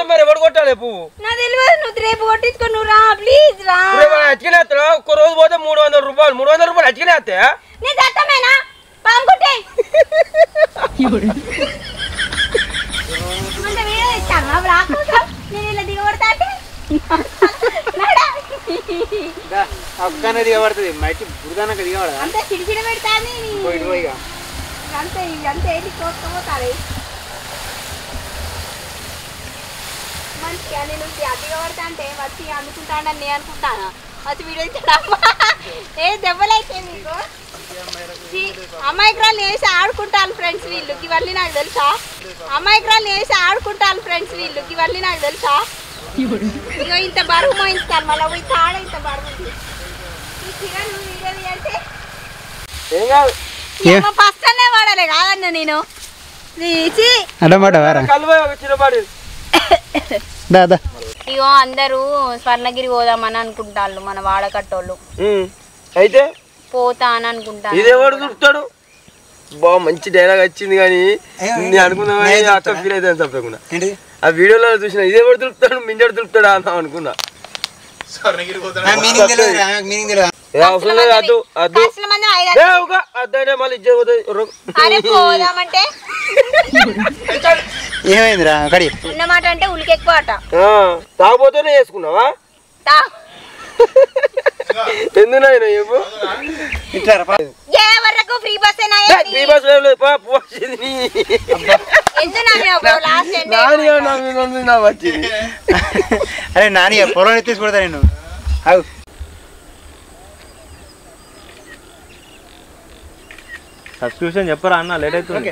పోతే మరి ఎవడు కొట్టాలి పువ్వు? నా తెలియదు, నువ్వు రేపు కొట్టించుకో, నువ్వు రా ప్లీజ్ రా. అట్టినే వస్తా, ఒక్క రోజు పోతే 300 రూపాయలు 300 రూపాయలు అట్టినే వస్తే నీ దత్తమేనా పాముకుంటే నేను ఇలా దిగబడతా అంటే అక్కనే దిగబడుతుంది మట్టి బురదనక దిగబడదా అంతే చిడిచిడి పెడతాది అంతే అంతే ఏంటి కోసుకోపోతాది మంచిగా నేను దిగబడతా అంటే వచ్చి అందుకుంటానని నేను అనుకుంటాను వచ్చి వీడియో ఇచ్చాడమ్మా ఏ దెబ్బలైతే మీకు అమ్మాయికురాలు వేసి ఆడుకుంటాను ఫ్రెండ్స్ వీళ్ళు ఇవన్నీ నాకు తెలుసా అమ్మాయికురాలు వేసి ఆడుకుంటాను ఫ్రెండ్స్ వీళ్ళు ఇవన్నీ నాకు తెలుసా ఇగో ఇంత బరువు మోయిస్తాను మళ్ళీ పోయి తాడ ఇంత బరువు ఫస్ట్ అనే వాడాలి కాదన్న నేను ఇగో అందరూ స్వర్ణగిరి పోదామని అనుకుంటాళ్ళు మన వాడకట్టోళ్ళు అయితే పోతా అని అనుకుంటాను ఇదేవాడు దొరుకుతాడు బాగా మంచి డైలాగ్ వచ్చింది కానీ నేను అనుకున్నా అక్క ఫీల్ అయితే చెప్పకుండా ఆ వీడియోలో చూసిన ఇదేవాడు దొరుకుతాడు మింజాడు దొరుకుతాడా అన్నాం అనుకున్నా అవసరం లేదు అద్దు అద్దు అద్దనే మళ్ళీ ఏమైందిరా కడి ఉన్నమాట అంటే ఉలికి ఎక్కువ అట తాగపోతేనే వేసుకున్నావా ఎందుకు చెప్పు ఫ్రీ బస్ ఫ్రీ బస్ వచ్చింది అరే నాని పొలం తీసుకొడతా నేను సబ్స్క్రిప్షన్ చెప్పరా అన్న లేట్ అవుతుంది